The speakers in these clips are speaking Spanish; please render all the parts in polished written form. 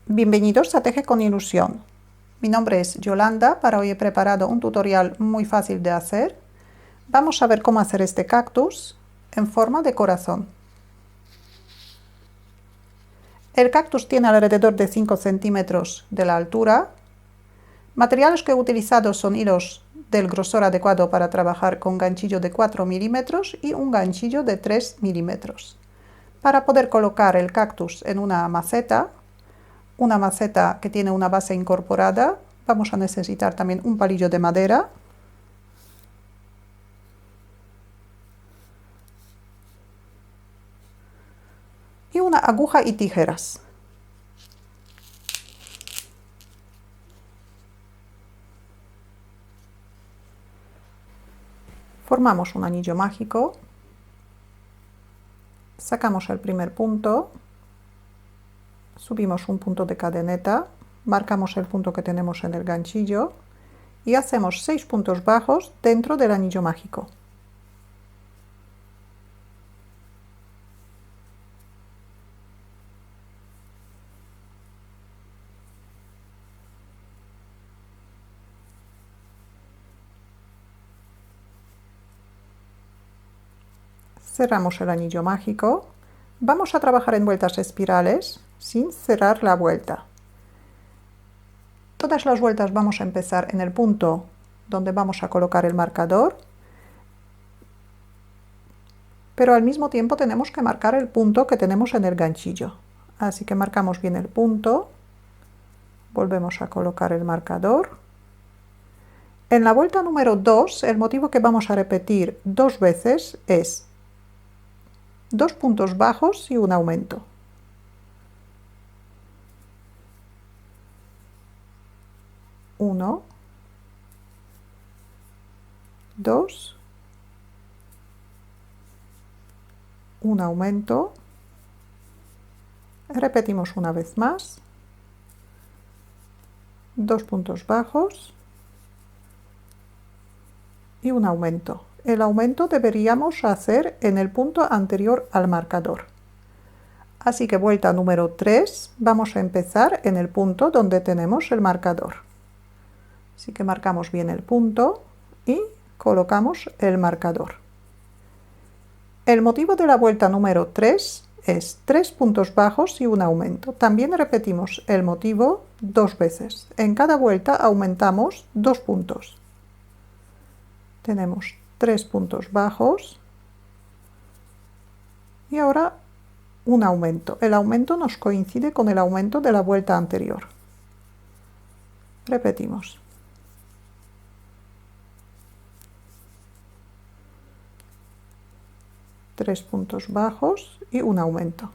Bienvenidos a Teje con Ilusión. Mi nombre es Yolanda. Para hoy he preparado un tutorial muy fácil de hacer. Vamos a ver cómo hacer este cactus en forma de corazón. El cactus tiene alrededor de 5 centímetros de la altura. Materiales que he utilizado son hilos del grosor adecuado para trabajar con ganchillo de 4 milímetros y un ganchillo de 3 milímetros. Para poder colocar el cactus en una maceta que tiene una base incorporada, vamos a necesitar también un palillo de madera, y una aguja y tijeras. Formamos un anillo mágico, sacamos el primer punto, subimos un punto de cadeneta, marcamos el punto que tenemos en el ganchillo y hacemos 6 puntos bajos dentro del anillo mágico. Cerramos el anillo mágico. Vamos a trabajar en vueltas espirales sin cerrar la vuelta. Todas las vueltas vamos a empezar en el punto donde vamos a colocar el marcador, pero al mismo tiempo tenemos que marcar el punto que tenemos en el ganchillo. Así que marcamos bien el punto, volvemos a colocar el marcador. En la vuelta número 2, el motivo que vamos a repetir 2 veces es 2 puntos bajos y un aumento. 1, 2, un aumento, repetimos una vez más, 2 puntos bajos y un aumento. El aumento deberíamos hacer en el punto anterior al marcador. Así que vuelta número 3, vamos a empezar en el punto donde tenemos el marcador. Así que marcamos bien el punto y colocamos el marcador. El motivo de la vuelta número 3 es 3 puntos bajos y un aumento. También repetimos el motivo 2 veces. En cada vuelta aumentamos 2 puntos. Tenemos 3 puntos bajos y ahora un aumento. El aumento nos coincide con el aumento de la vuelta anterior. Repetimos. Tres puntos bajos y un aumento.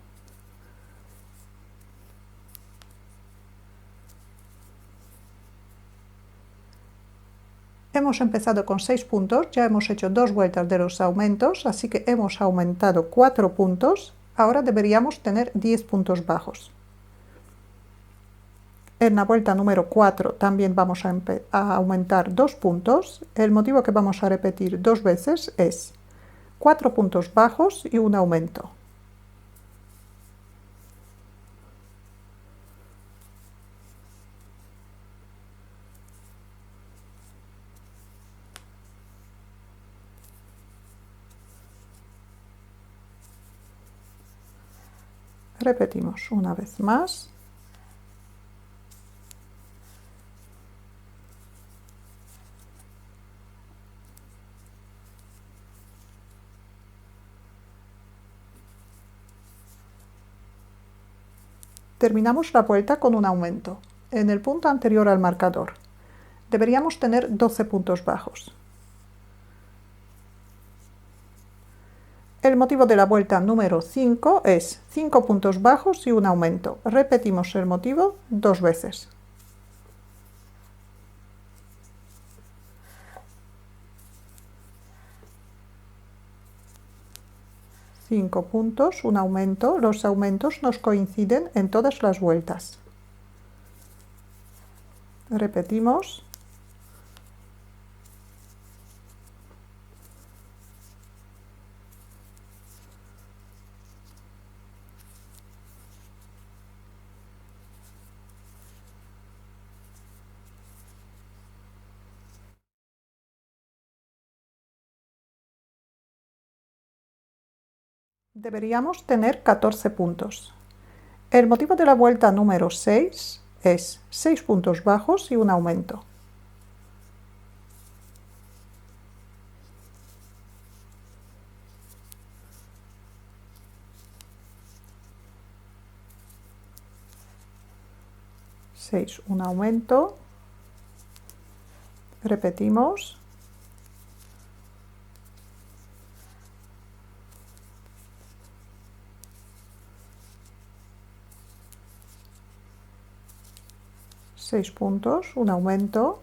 Hemos empezado con 6 puntos, ya hemos hecho 2 vueltas de los aumentos, así que hemos aumentado 4 puntos. Ahora deberíamos tener 10 puntos bajos. En la vuelta número 4 también vamos a aumentar 2 puntos. El motivo que vamos a repetir 2 veces es 4 puntos bajos y un aumento. Repetimos una vez más. Terminamos la vuelta con un aumento en el punto anterior al marcador. Deberíamos tener 12 puntos bajos. El motivo de la vuelta número 5 es 5 puntos bajos y un aumento. Repetimos el motivo 2 veces. Cinco puntos, un aumento. Los aumentos nos coinciden en todas las vueltas. Repetimos. Deberíamos tener 14 puntos. El motivo de la vuelta número 6 es 6 puntos bajos y un aumento. Un aumento, repetimos, seis puntos, un aumento.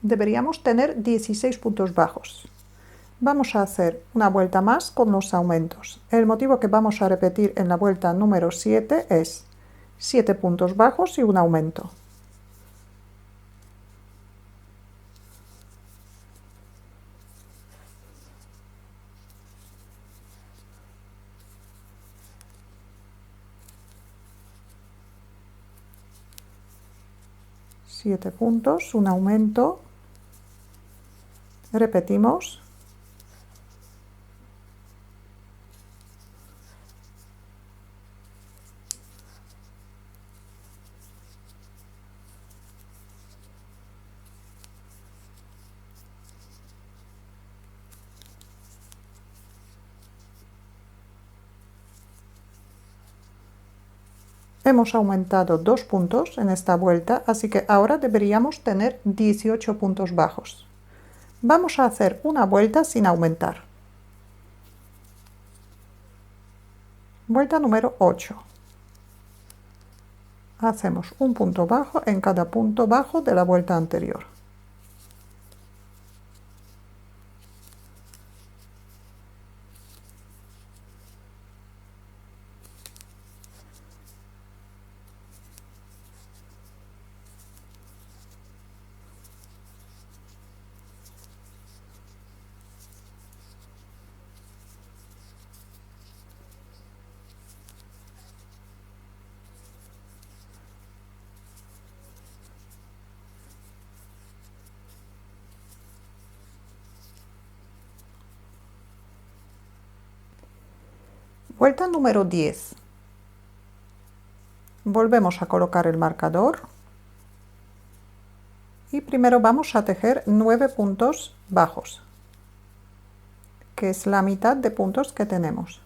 Deberíamos tener 16 puntos bajos. Vamos a hacer una vuelta más con los aumentos. El motivo que vamos a repetir en la vuelta número 7 es 7 puntos bajos y un aumento. Siete puntos, un aumento. Repetimos. Hemos aumentado 2 puntos en esta vuelta, así que ahora deberíamos tener 18 puntos bajos. Vamos a hacer una vuelta sin aumentar. Vuelta número 8. Hacemos un punto bajo en cada punto bajo de la vuelta anterior. Vuelta número 10. Volvemos a colocar el marcador y primero vamos a tejer 9 puntos bajos, que es la mitad de puntos que tenemos.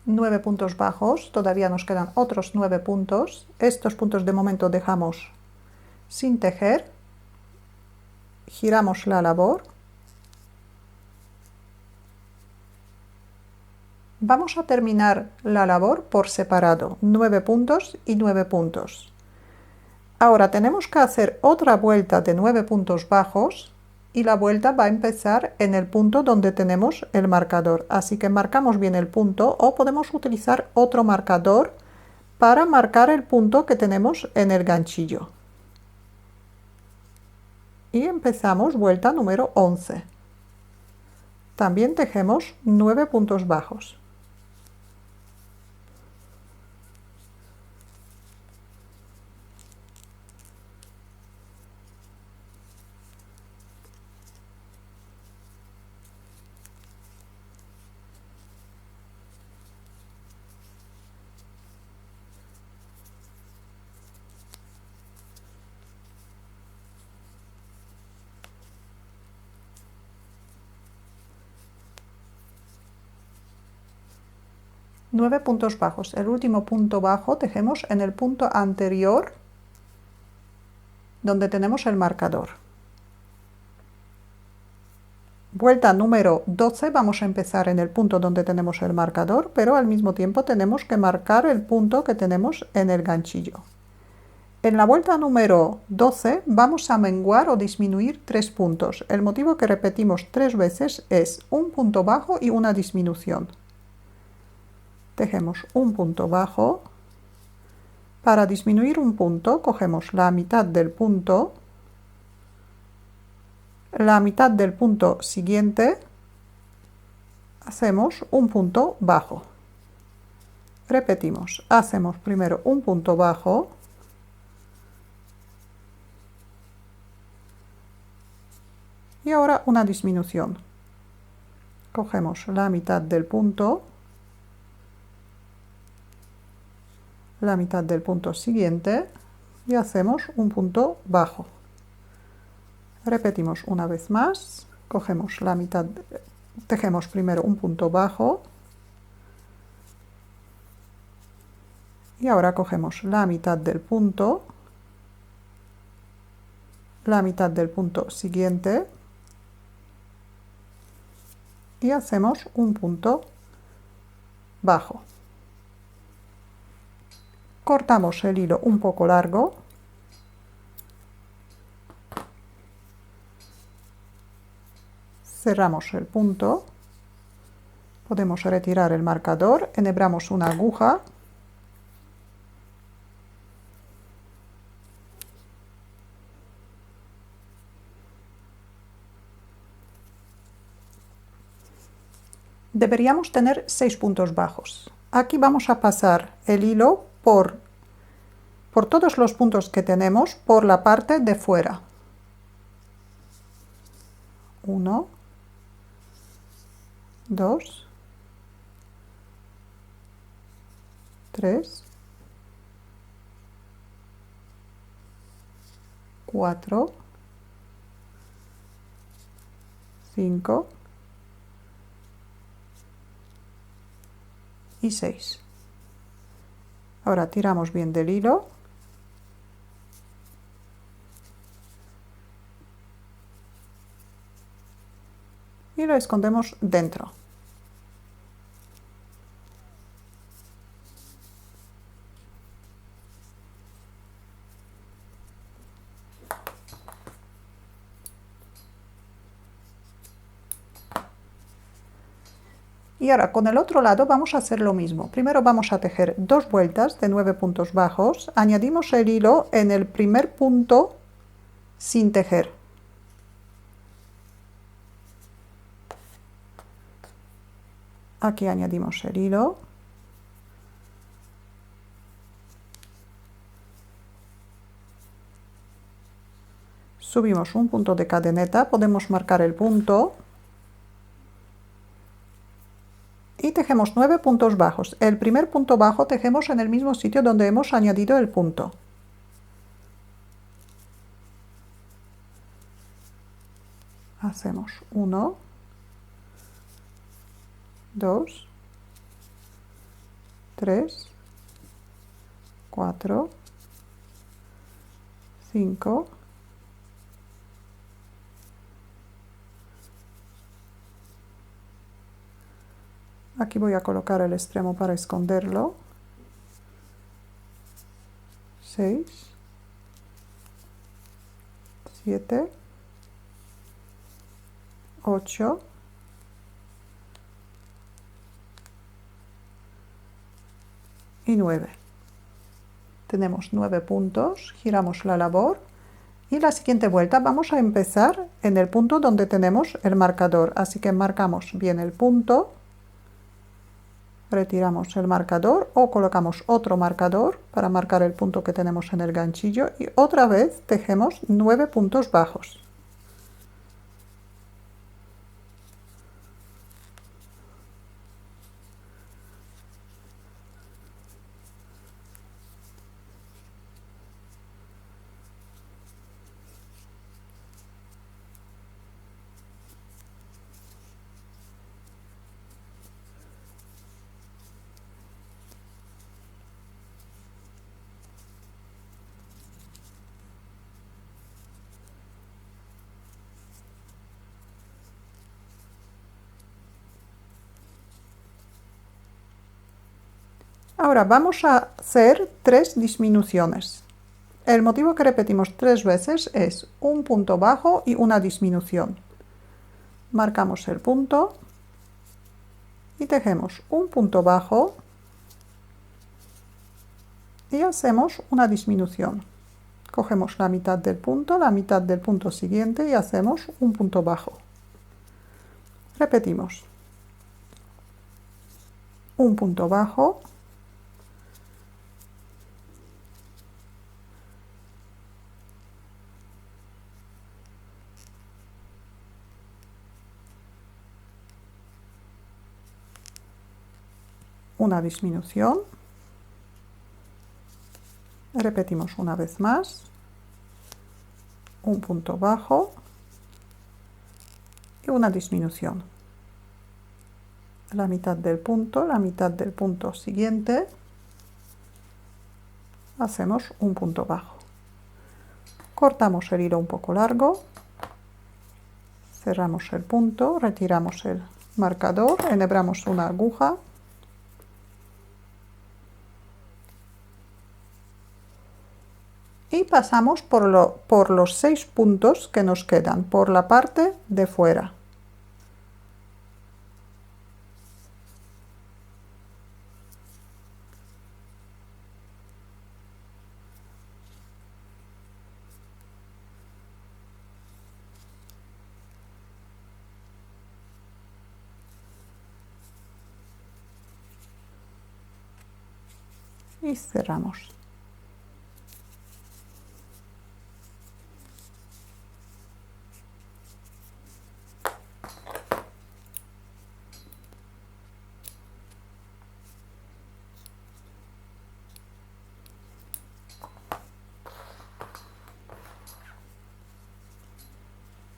Nueve puntos bajos, todavía nos quedan otros 9 puntos. Estos puntos de momento dejamos sin tejer. Giramos la labor. Vamos a terminar la labor por separado, 9 puntos y 9 puntos. Ahora tenemos que hacer otra vuelta de 9 puntos bajos y la vuelta va a empezar en el punto donde tenemos el marcador. Así que marcamos bien el punto o podemos utilizar otro marcador para marcar el punto que tenemos en el ganchillo. Y empezamos vuelta número 11. También tejemos 9 puntos bajos. Nueve puntos bajos. El último punto bajo tejemos en el punto anterior donde tenemos el marcador. Vuelta número 12, vamos a empezar en el punto donde tenemos el marcador, pero al mismo tiempo tenemos que marcar el punto que tenemos en el ganchillo. En la vuelta número 12 vamos a menguar o disminuir 3 puntos. El motivo que repetimos 3 veces es un punto bajo y una disminución. Tejemos un punto bajo, Para disminuir un punto, cogemos la mitad del punto siguiente, hacemos un punto bajo. Repetimos, hacemos primero un punto bajo, y ahora una disminución. Cogemos la mitad del punto siguiente y hacemos un punto bajo. Repetimos una vez más, cogemos la mitad, tejemos primero un punto bajo y ahora cogemos la mitad del punto siguiente y hacemos un punto bajo. Cortamos el hilo un poco largo cerramos el punto, podemos retirar el marcador, enhebramos una aguja deberíamos tener 6 puntos bajos. Aquí vamos a pasar el hilo por todos los puntos que tenemos por la parte de fuera. 1, 2, 3, 4, 5 y 6. Ahora tiramos bien del hilo y lo escondemos dentro. Y ahora con el otro lado vamos a hacer lo mismo. Primero vamos a tejer 2 vueltas de 9 puntos bajos, añadimos el hilo en el primer punto sin tejer. Aquí añadimos el hilo. Subimos un punto de cadeneta, podemos marcar el punto. Y tejemos 9 puntos bajos. El primer punto bajo tejemos en el mismo sitio donde hemos añadido el punto. Hacemos 1, 2, 3, 4, 5, aquí voy a colocar el extremo para esconderlo, 6, 7, 8, y 9. Tenemos 9 puntos, giramos la labor y la siguiente vuelta vamos a empezar en el punto donde tenemos el marcador, así que marcamos bien el punto, retiramos el marcador o colocamos otro marcador para marcar el punto que tenemos en el ganchillo y otra vez tejemos 9 puntos bajos. Ahora vamos a hacer 3 disminuciones. El motivo que repetimos 3 veces es un punto bajo y una disminución. Marcamos el punto y tejemos un punto bajo y hacemos una disminución. Cogemos la mitad del punto siguiente y hacemos un punto bajo. Repetimos. Un punto bajo. Una disminución. Repetimos una vez más. Un punto bajo y una disminución. La mitad del punto siguiente, hacemos un punto bajo. Cortamos el hilo un poco largo, cerramos el punto, retiramos el marcador, enhebramos una aguja y pasamos por los 6 puntos que nos quedan por la parte de fuera. Y cerramos.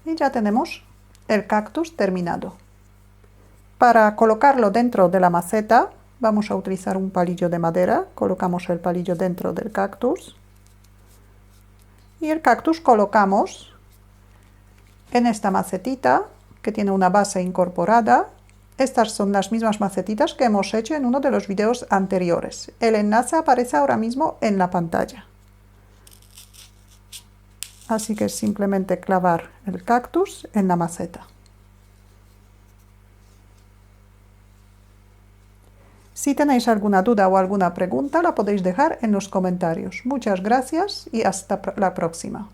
Y ya tenemos el cactus terminado. Para colocarlo dentro de la maceta vamos a utilizar un palillo de madera, colocamos el palillo dentro del cactus y el cactus colocamos en esta macetita que tiene una base incorporada. Estas son las mismas macetitas que hemos hecho en uno de los videos anteriores. El enlace aparece ahora mismo en la pantalla. Así que es simplemente clavar el cactus en la maceta. Si tenéis alguna duda o alguna pregunta, la podéis dejar en los comentarios. Muchas gracias y hasta la próxima.